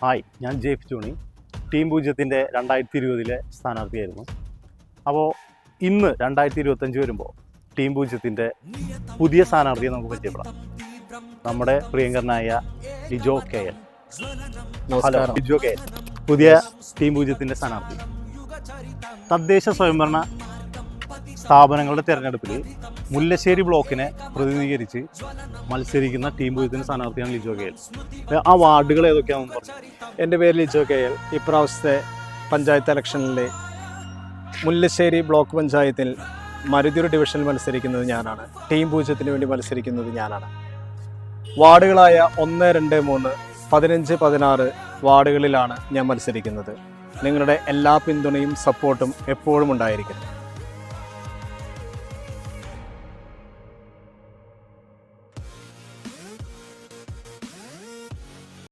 Hi, ഞാൻ Jeff Johnny. Team 0-ൻ്റെ 2020 സ്ഥാനാർത്ഥിയായിരുന്നു. അപ്പോൾ ഇന്ന് 2025 വരുമ്പോൾ ടീം 0-ൻ്റെ പുതിയ സ്ഥാനാർത്ഥിയെ നമുക്ക് പരിചയപ്പെടാം. നമ്മുടെ പ്രിയങ്കരനായ Lijo K L. Hello Lijo K L, പുതിയ ടീം 0-ൻ്റെ സ്ഥാനാർത്ഥി. തദ്ദേശ സ്വയംഭരണ സ്ഥാപനങ്ങളുടെ തിരഞ്ഞെടുപ്പിൽ മുല്ലശ്ശേരി ബ്ലോക്കിനെ പ്രതിനിധീകരിച്ച് മത്സരിക്കുന്ന ടീം 0-ൻ്റെ സ്ഥാനാർത്ഥിയാണ് ലിജോ കെ എൽ. ആ വാർഡുകൾ ഏതൊക്കെയാണെന്ന് പറഞ്ഞു. എൻ്റെ പേര് ലിജോ കെ എൽ. ഇപ്രാവശ്യത്തെ പഞ്ചായത്ത് ഇലക്ഷനിൽ മുല്ലശ്ശേരി ബ്ലോക്ക് പഞ്ചായത്തിൽ മരുതിയൂർ ഡിവിഷനിൽ മത്സരിക്കുന്നത് ഞാനാണ്. ടീം 0-ന് വേണ്ടി മത്സരിക്കുന്നത് ഞാനാണ്. വാർഡുകളായ 1, 2, 3, 15, 16 വാർഡുകളിലാണ് ഞാൻ മത്സരിക്കുന്നത്. നിങ്ങളുടെ എല്ലാ പിന്തുണയും സപ്പോർട്ടും എപ്പോഴും ഉണ്ടായിരിക്കും.